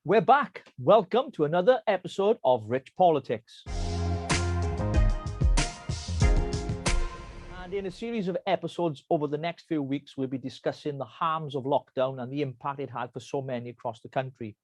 We're back. Welcome to another episode of Rich Politics. And in a series of episodes over the next few weeks, we'll be discussing the harms of lockdown and the impact it had for so many across the country.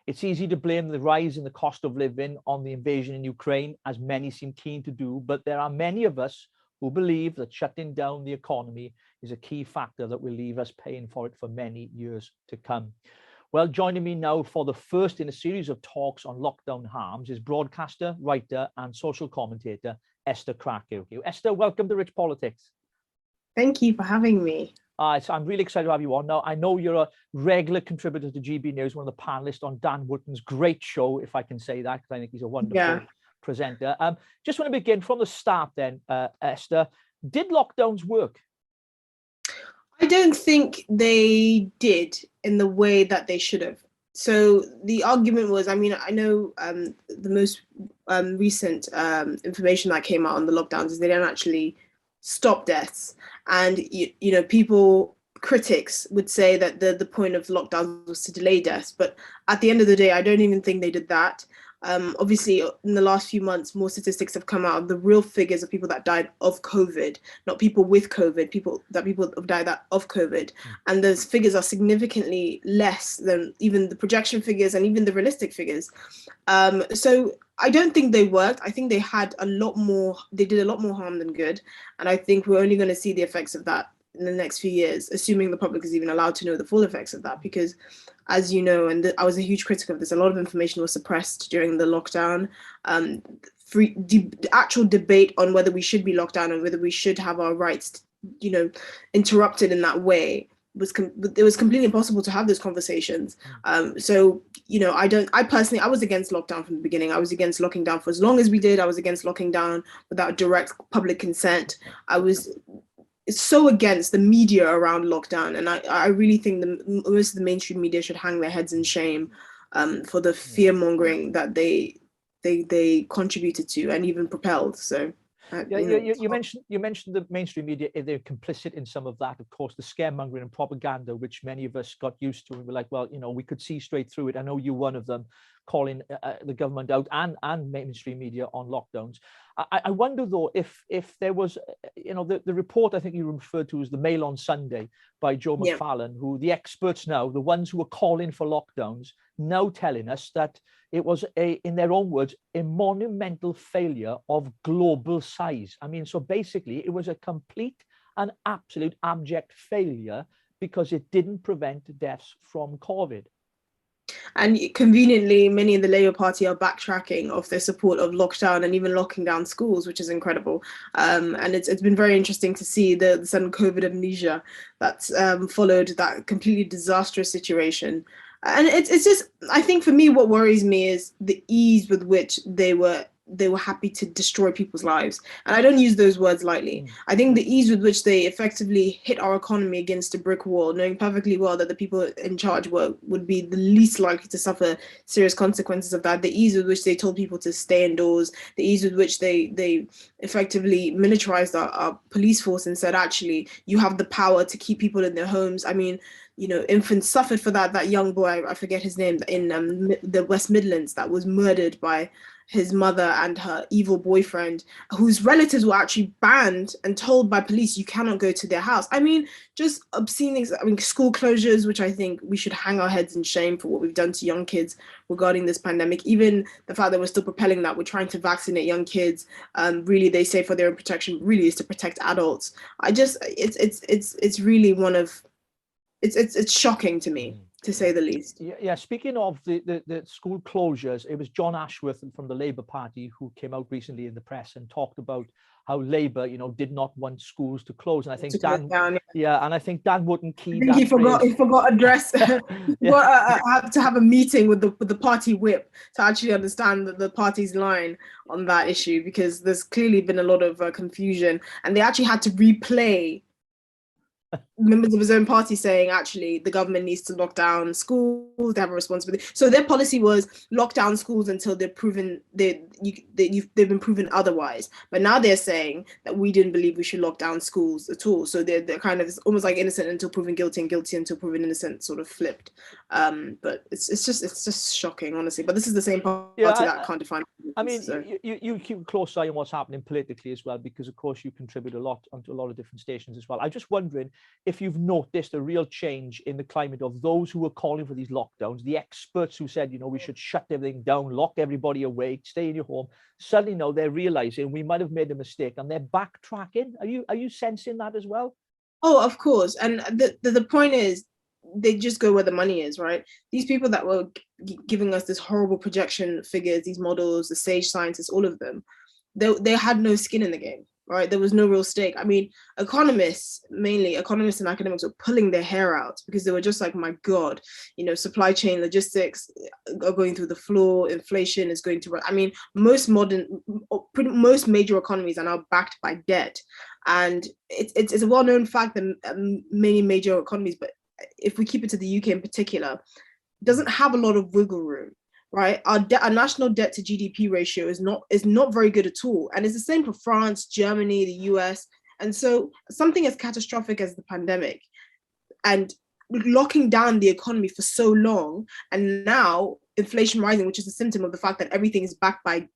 It's easy to blame the rise in the cost of living on the invasion in Ukraine, as many seem keen to do, but there are many of us who believe that shutting down the economy is a key factor that will leave us paying for it for many years to come. Well, joining me now for the first in a series of talks on lockdown harms is broadcaster, writer, and social commentator Esther Karkue. Esther, welcome to Rich Politics. Thank you for having me. I'm really excited to have you on. Now, I know you're a regular contributor to GB News, one of the panelists on Dan Wootton's great show, if I can say that, because I think he's a wonderful presenter. Just want to begin from the start then, Esther. Did lockdowns work? I don't think they did in the way that they should have. So the argument was, I know the most recent information that came out on the lockdowns is they didn't actually stop deaths. And, critics would say that the point of lockdowns was to delay deaths. But at the end of the day, I don't even think they did that. Obviously, in the last few months, more statistics have come out of the real figures of people that died of COVID, not people with COVID, people have died of COVID. And those figures are significantly less than even the projection figures and even the realistic figures. So I don't think they worked. I think they did a lot more harm than good. And I think we're only going to see the effects of that in the next few years, assuming the public is even allowed to know the full effects of that, because as you know, and I was a huge critic of this, a lot of information was suppressed during the lockdown. The actual debate on whether we should be locked down and whether we should have our rights, interrupted in that way it was completely impossible to have those conversations. I was against lockdown from the beginning. I was against locking down for as long as we did. I was against locking down without direct public consent. I was so against the media around lockdown, and I really think most of the mainstream media should hang their heads in shame for the fear mongering that they contributed to and even propelled. So you mentioned the mainstream media. They're complicit in some of that, of course, the scaremongering and propaganda, which many of us got used to, and we're like, well, we could see straight through it. I know you're one of them, calling the government out and mainstream media on lockdowns. I wonder though if there was, the report I think you referred to as the Mail on Sunday by Joe McFarlane, who the experts now, the ones who are calling for lockdowns, now telling us that it was in their own words, a monumental failure of global size. So basically it was a complete and absolute abject failure because it didn't prevent deaths from COVID. And conveniently, many in the Labour Party are backtracking of their support of lockdown and even locking down schools, which is incredible. And it's been very interesting to see the sudden COVID amnesia that's followed that completely disastrous situation. And it's just, I think for me, what worries me is the ease with which they were happy to destroy people's lives. And I don't use those words lightly. I think the ease with which they effectively hit our economy against a brick wall, knowing perfectly well that the people in charge would be the least likely to suffer serious consequences of that. The ease with which they told people to stay indoors, the ease with which they effectively militarized our police force and said, actually, you have the power to keep people in their homes. Infants suffered for that. That young boy, I forget his name, in the West Midlands, that was murdered by his mother and her evil boyfriend, whose relatives were actually banned and told by police you cannot go to their house. Just obscene things. School closures, which I think we should hang our heads in shame for what we've done to young kids regarding this pandemic. Even the fact that we're still propelling that, we're trying to vaccinate young kids. Really, they say for their own protection, really is to protect adults. It's really it's shocking to me, to say the least. Yeah. Speaking of the school closures, it was John Ashworth from the Labour Party who came out recently in the press and talked about how Labour, did not want schools to close. And I think I think Dan Wootton keyed that. He forgot address. Had to have a meeting with the party whip to actually understand the party's line on that issue, because there's clearly been a lot of confusion, and they actually had to replay members of his own party saying, actually, the government needs to lock down schools, they have a responsibility. So their policy was lock down schools until they've proven they've been proven otherwise. But now they're saying that we didn't believe we should lock down schools at all. So they're kind of almost like innocent until proven guilty and guilty until proven innocent, sort of flipped. But it's just shocking, honestly. But this is the same party that can't define. I mean, so. you keep a close eye on what's happening politically as well, because of course you contribute a lot onto a lot of different stations as well. I'm just wondering if you've noticed a real change in the climate of those who were calling for these lockdowns, the experts who said, you know, we should shut everything down, lock everybody away, stay in your home. Suddenly now they're realizing we might have made a mistake and they're backtracking. Are you sensing that as well? Oh, of course. And the point is, they just go where the money is, right? These people that were giving us this horrible projection figures, these models, the sage scientists, all of them, they had no skin in the game, right? There was no real stake. I mean, economists, mainly economists and academics, were pulling their hair out because they were just like, my God, you know, supply chain logistics are going through the floor, inflation is going to, I mean, most major economies are now backed by debt. And it's a well-known fact that many major economies, but if we keep it to the UK in particular, doesn't have a lot of wiggle room, right? Our national debt to GDP ratio is not very good at all. And it's the same for France, Germany, the US. And so something as catastrophic as the pandemic and locking down the economy for so long, and now inflation rising, which is a symptom of the fact that everything is backed by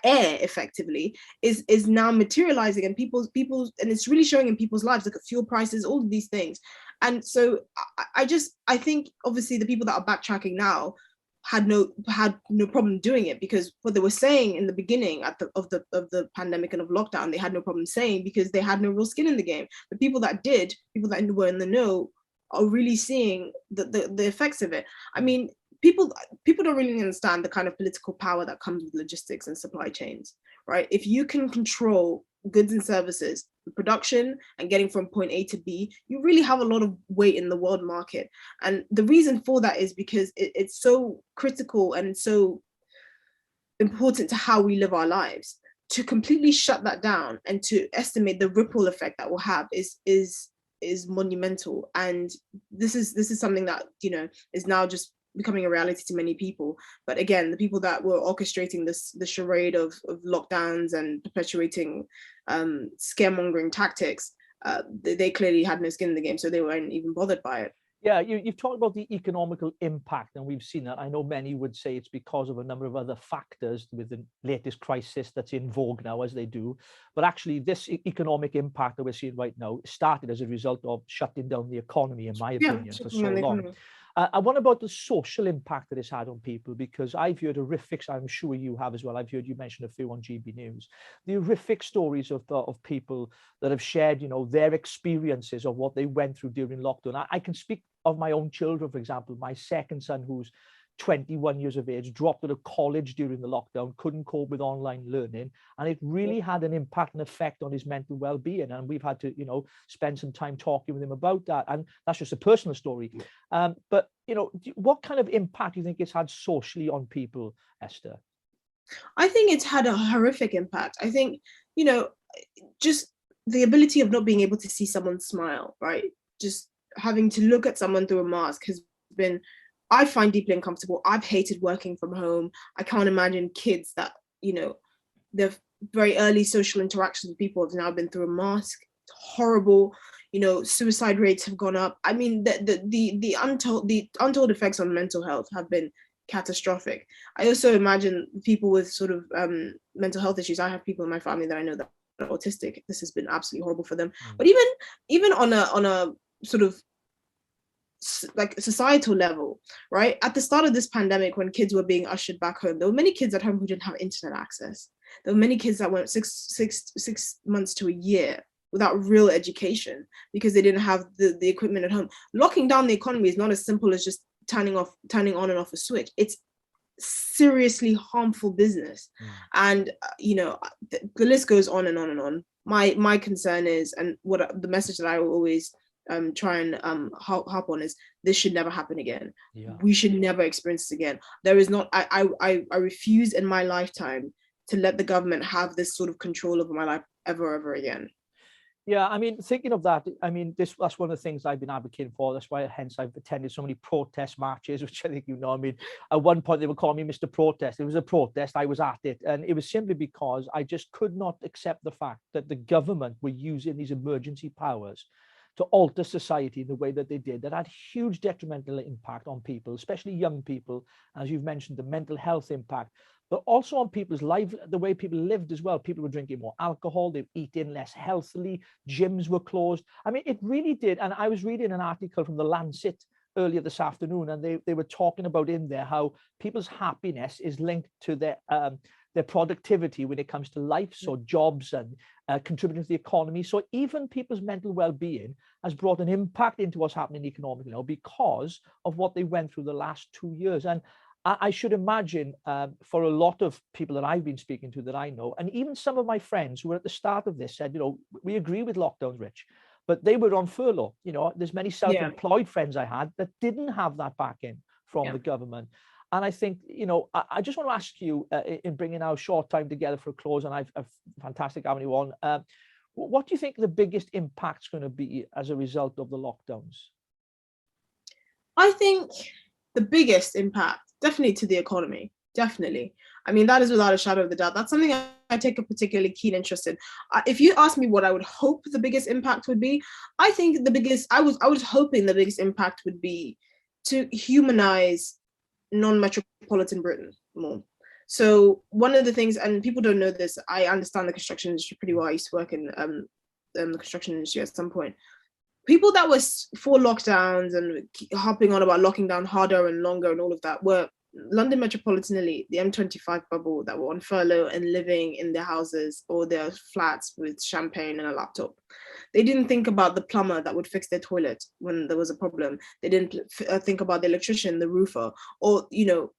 air effectively, is now materializing in people's and it's really showing in people's lives. Look at fuel prices, all of these things. And so I think obviously the people that are backtracking now had no problem doing it, because what they were saying in the beginning of the pandemic and of lockdown, they had no problem saying, because they had no real skin in the game. The people that were in the know are really seeing the effects of it. I mean, people don't really understand the kind of political power that comes with logistics and supply chains, right? If you can control goods and services, production and getting from point A to B, you really have a lot of weight in the world market. And the reason for that is because it's so critical and so important to how we live our lives. To completely shut that down and to estimate the ripple effect that will have is monumental. And this is something that, you know, is now just becoming a reality to many people. But again, the people that were orchestrating the charade of lockdowns and perpetuating scaremongering tactics, they clearly had no skin in the game, so they weren't even bothered by it. Yeah, you've talked about the economical impact, and we've seen that. I know many would say it's because of a number of other factors with the latest crisis that's in vogue now, as they do. But actually, this economic impact that we're seeing right now started as a result of shutting down the economy, in my opinion, for so long. And what about the social impact that it's had on people? Because I've heard horrific, I'm sure you have as well, I've heard you mention a few on GB News, the horrific stories of people that have shared, you know, their experiences of what they went through during lockdown. I can speak of my own children, for example. My second son, who's 21 years of age, dropped out of college during the lockdown, couldn't cope with online learning, and it really had an impact and effect on his mental well-being. And we've had to, you know, spend some time talking with him about that. And that's just a personal story. But, you know, what kind of impact do you think it's had socially on people, Esther? I think it's had a horrific impact. I think, you know, just the ability of not being able to see someone smile, right? Just having to look at someone through a mask has been, I find, deeply uncomfortable. I've hated working from home. I can't imagine kids that, you know, their very early social interactions with people have now been through a mask. It's horrible. You know, suicide rates have gone up. I mean, the untold effects on mental health have been catastrophic. I also imagine people with sort of mental health issues. I have people in my family that I know that are autistic. This has been absolutely horrible for them. But even on a sort of like societal level, right? At the start of this pandemic, when kids were being ushered back home, there were many kids at home who didn't have internet access. There were many kids that went six months to a year without real education because they didn't have the equipment at home. Locking down the economy is not as simple as just turning on and off a switch. It's seriously harmful business. And you know, the list goes on and on and on. My concern is, and what the message that I will always try and harp on is, this should never happen again. We should never experience this again. There is not, I refuse in my lifetime to let the government have this sort of control over my life ever again. Yeah, I mean, thinking of that, I mean, that's one of the things I've been advocating for. That's why, hence, I've attended so many protest marches, which I think you know. I mean, at one point they were calling me Mr. Protest. It was a protest. I was at it, and it was simply because I just could not accept the fact that the government were using these emergency powers to alter society in the way that they did. That had huge detrimental impact on people, especially young people, as you've mentioned, the mental health impact, but also on people's life, the way people lived as well. People were drinking more alcohol, they were eating less healthily, gyms were closed. I mean, it really did. And I was reading an article from the Lancet earlier this afternoon, and they were talking about in there how people's happiness is linked to their productivity when it comes to life, so jobs and contributing to the economy. So even people's mental well-being has brought an impact into what's happening economically now because of what they went through the last 2 years. And I should imagine for a lot of people that I've been speaking to that I know, and even some of my friends who were at the start of this said, you know, we agree with lockdowns, Rich, but they were on furlough. You know, there's many self-employed friends I had that didn't have that backing from the government. And I think, you know, I just want to ask you in bringing our short time together for a close, and I've fantastic having you on. What do you think the biggest impact's going to be as a result of the lockdowns? I think the biggest impact, definitely to the economy, definitely. I mean, that is without a shadow of a doubt. That's something I take a particularly keen interest in. If you ask me what I would hope the biggest impact would be, I think I was hoping the biggest impact would be to humanize non-metropolitan Britain more. So one of the things, and people don't know this, I understand the construction industry pretty well. I used to work in the construction industry at some point. People that were for lockdowns and harping on about locking down harder and longer and all of that were London metropolitan elite, the M25 bubble, that were on furlough and living in their houses or their flats with champagne and a laptop. They didn't think about the plumber that would fix their toilet when there was a problem. They didn't think about the electrician, the roofer, or, you know,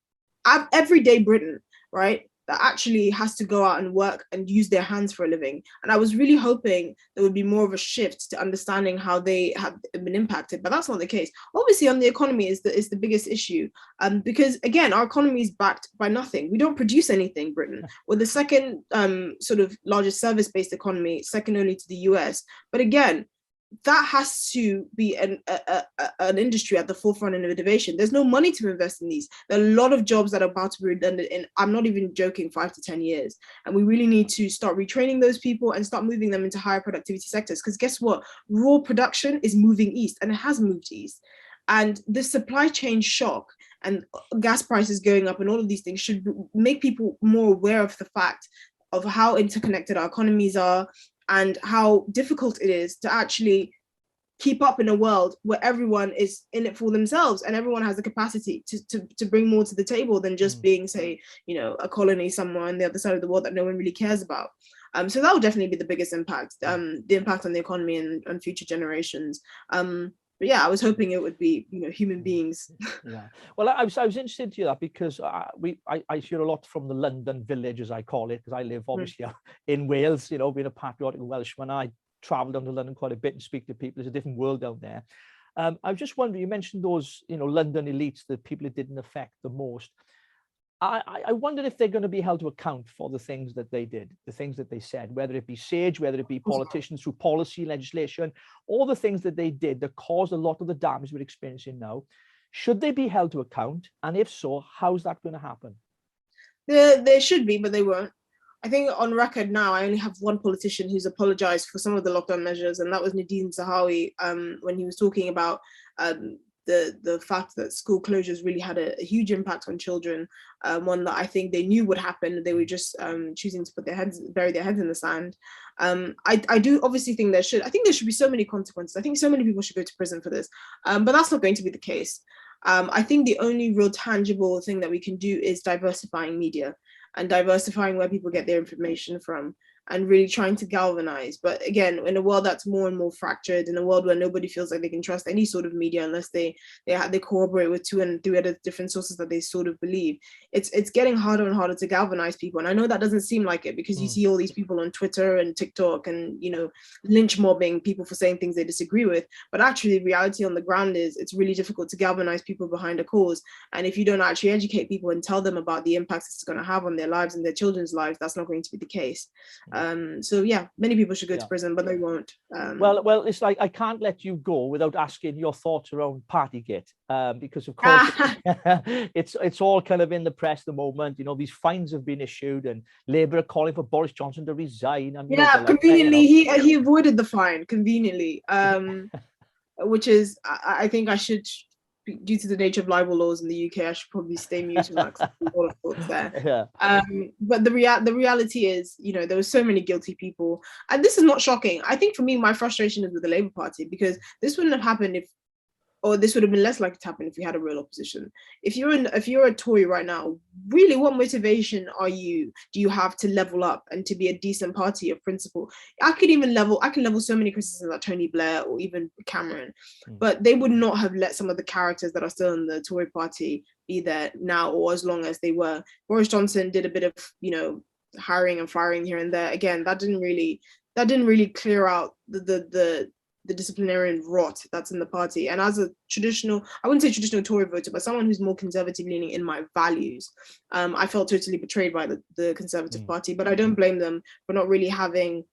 everyday Britain, right? That actually has to go out and work and use their hands for a living. And I was really hoping there would be more of a shift to understanding how they have been impacted, but that's not the case. Obviously, on the economy is the biggest issue, because again, our economy is backed by nothing. We don't produce anything, Britain. We're the second sort of largest service-based economy, second only to the US. But again, that has to be an industry at the forefront of innovation. There's no money to invest in these. There are a lot of jobs that are about to be redundant in, I'm not even joking, 5 to 10 years. And we really need to start retraining those people and start moving them into higher productivity sectors. Because guess what? Raw production is moving east, and it has moved east. And the supply chain shock and gas prices going up and all of these things should make people more aware of the fact of how interconnected our economies are, and how difficult it is to actually keep up in a world where everyone is in it for themselves and everyone has the capacity to bring more to the table than just being, say, you know, a colony somewhere on the other side of the world that no one really cares about. So that would definitely be the biggest impact, the impact on the economy and future generations. But yeah, I was hoping it would be, you know, human beings. Yeah. Well, I was interested to hear that because I hear a lot from the London village, as I call it, because I live obviously in Wales, you know, being a patriotic Welshman. I travel down to London quite a bit and speak to people. There's a different world down there. I was just wondering, you mentioned those, you know, London elites, the people it didn't affect the most. I wondered if they're going to be held to account for the things that they did, the things that they said, whether it be SAGE, whether it be politicians through policy, legislation, all the things that they did that caused a lot of the damage we're experiencing now. Should they be held to account? And if so, how's that going to happen? They should be, but they won't. I think on record now, I only have one politician who's apologized for some of the lockdown measures, and that was Nadine Zahawi, when he was talking about the fact that school closures really had a huge impact on children, one that I think they knew would happen. They were just choosing to bury their heads in the sand. I do obviously think there should be so many consequences. I think so many people should go to prison for this, but that's not going to be the case. I think the only real tangible thing that we can do is diversifying media and diversifying where people get their information from, and really trying to galvanize. But again, in a world that's more and more fractured, in a world where nobody feels like they can trust any sort of media unless they corroborate with 2 and 3 other different sources that they sort of believe, it's getting harder and harder to galvanize people. And I know that doesn't seem like it, because you see all these people on Twitter and TikTok and, you know, lynch mobbing people for saying things they disagree with. But actually, the reality on the ground is it's really difficult to galvanize people behind a cause. And if you don't actually educate people and tell them about the impacts it's going to have on their lives and their children's lives, that's not going to be the case. So yeah, many people should go to prison, but they won't. Well, it's like I can't let you go without asking your thoughts around Partygate, because of course it's all kind of in the press at the moment. You know, these fines have been issued, and Labour are calling for Boris Johnson to resign. And conveniently, he avoided the fine conveniently, which is I think I should. Due to the nature of libel laws in the UK, I should probably stay muted on that. A lot of thoughts there. But the reality is, you know, there were so many guilty people, and this is not shocking. I think for me, my frustration is with the Labour Party, because this wouldn't have happened or this would have been less likely to happen if we had a real opposition. If you're a Tory right now, really, what motivation do you have to level up and to be a decent party of principle? I can level so many criticisms at Tony Blair or even Cameron, but they would not have let some of the characters that are still in the Tory party be there now or as long as they were. Boris Johnson did a bit of, you know, hiring and firing here and there. Again, that didn't really clear out the disciplinary rot that's in the party. And as a I wouldn't say traditional Tory voter, but someone who's more conservative leaning in my values, I felt totally betrayed by the Conservative Party. But I don't blame them for not really having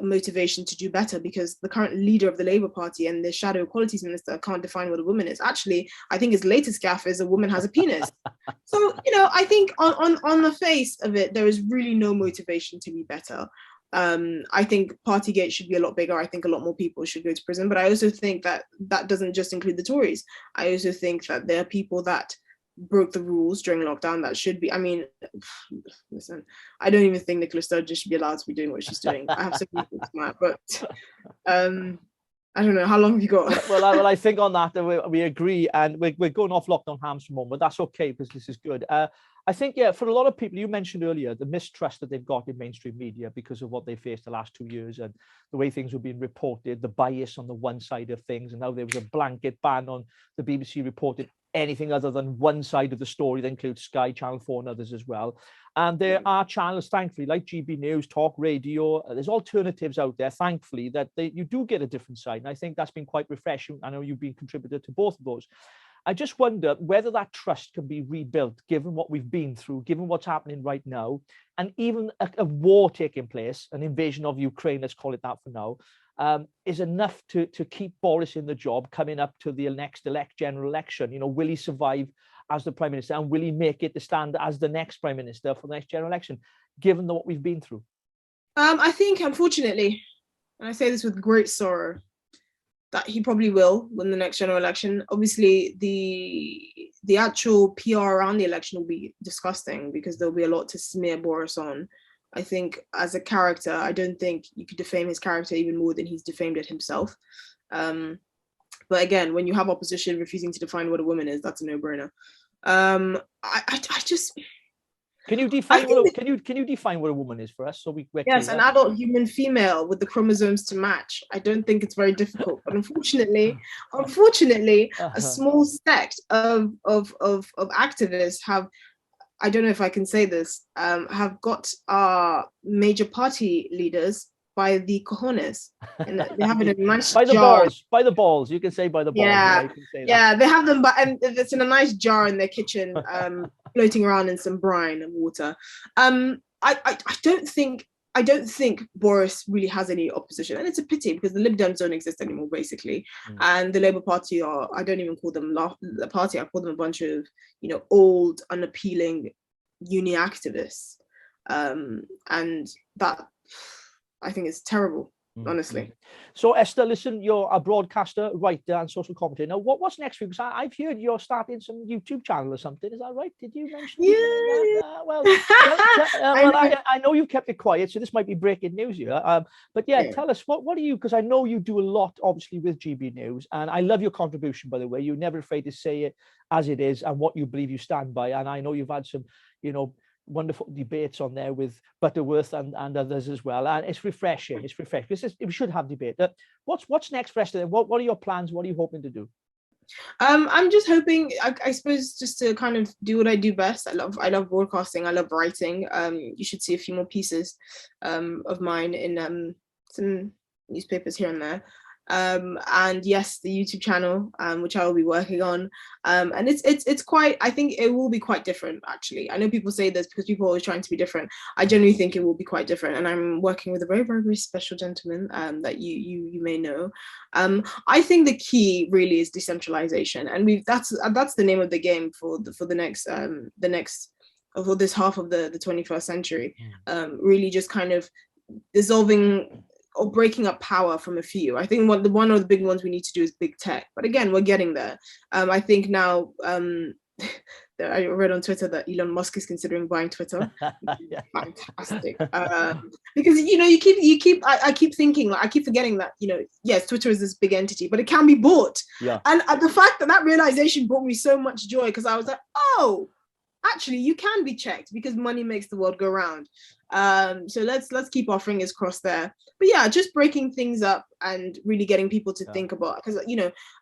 motivation to do better, because the current leader of the Labour Party and the shadow equalities minister can't define what a woman is. Actually, I think his latest gaffe is a woman has a penis. So, you know, I think on the face of it, there is really no motivation to be better. I think Partygate should be a lot bigger. I think a lot more people should go to prison, but I also think that doesn't just include the Tories. I also think that there are people that broke the rules during lockdown that should be, I mean, listen, I don't even think Nicola Sturgeon should be allowed to be doing what she's doing. I have so many thoughts on that, but I don't know, how long have you got? Well, I think on that we agree, and we're going off lockdown hams for a moment. That's okay, because this is good. I think, yeah, for a lot of people, you mentioned earlier, the mistrust that they've got in mainstream media because of what they faced the last 2 years and the way things were being reported, the bias on the one side of things, and now there was a blanket ban on the BBC reporting anything other than one side of the story. That includes Sky, Channel 4 and others as well. And there are channels, thankfully, like GB News, Talk Radio. There's alternatives out there, thankfully, that you do get a different side. And I think that's been quite refreshing. I know you've been contributor to both of those. I just wonder whether that trust can be rebuilt, given what we've been through, given what's happening right now, and even a war taking place, an invasion of Ukraine, let's call it that for now, is enough to keep Boris in the job coming up to the next general election. You know, will he survive as the Prime Minister, and will he make it to stand as the next Prime Minister for the next general election, given what we've been through? I think, unfortunately, and I say this with great sorrow, that he probably will win the next general election. Obviously, the actual PR around the election will be disgusting, because there'll be a lot to smear Boris on. I think as a character, I don't think you could defame his character even more than he's defamed it himself. But again, when you have opposition refusing to define what a woman is, that's a no-brainer. I just... Can you define can you define what a woman is for us? So yes, an adult human female with the chromosomes to match. I don't think it's very difficult, but unfortunately, a small sect of activists have, I don't know if I can say this, have got our major party leaders by the cojones, and they have it in a nice by the jar. By the balls. You can say by the balls. Yeah, they have them, and it's in a nice jar in their kitchen, floating around in some brine and water. I don't think Boris really has any opposition, and it's a pity, because the Lib Dems don't exist anymore, basically. And the Labour Party are, I don't even call them the party, I call them a bunch of, you know, old, unappealing uni activists, and that, I think, it's terrible, honestly. So Esther, listen, you're a broadcaster, writer and social commentator. Now, what's next for you? Because I've heard you're starting some YouTube channel or something. Is that right? Did you mention that? I know you've kept it quiet, so this might be breaking news here. But yeah, tell us, what are you, because I know you do a lot, obviously, with GB News, and I love your contribution, by the way. You're never afraid to say it as it is and what you believe you stand by. And I know you've had some, you know, wonderful debates on there with Butterworth and others as well, and it's refreshing. We should have debate. What's next for Esther? What are your plans? What are you hoping to do? I'm just hoping, I suppose, just to kind of do what I do best. I love broadcasting. I love writing. You should see a few more pieces of mine in some newspapers here and there. And yes, the YouTube channel, which I will be working on. And it's quite, I think it will be quite different, actually. I know people say this because people are always trying to be different. I genuinely think it will be quite different. And I'm working with a very, very, very special gentleman that you may know. I think the key really is decentralization. And that's the name of the game for the next for this half of the 21st century. Really just kind of dissolving or breaking up power from a few. I think one of the big ones we need to do is big tech. But again, we're getting there. I think now, I read on Twitter that Elon Musk is considering buying Twitter. Yeah. Fantastic. Because, I keep thinking, like, I keep forgetting that, yes, Twitter is this big entity, but it can be bought. Yeah. And the fact that realization brought me so much joy, because I was like, oh, actually you can be checked, because money makes the world go round. So let's keep our fingers crossed there. But yeah, just breaking things up and really getting people to think about, because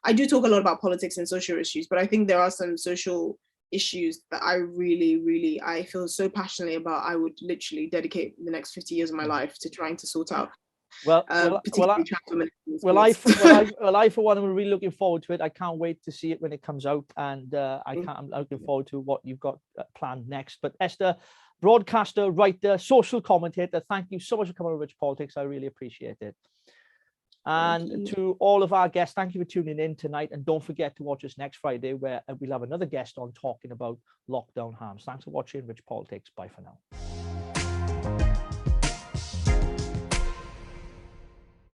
I do talk a lot about politics and social issues, but I think there are some social issues that I really I feel so passionately about. I would literally dedicate the next 50 years of my life to trying to sort out. I for one am really looking forward to it. I can't wait to see it when it comes out, and I'm looking forward to what you've got planned next. But Esther, broadcaster, writer, social commentator, thank you so much for coming over Rich Politics. I really appreciate it. And to all of our guests, thank you for tuning in tonight, and don't forget to watch us next Friday, where we'll have another guest on talking about lockdown harms. Thanks for watching Rich Politics. Bye for now.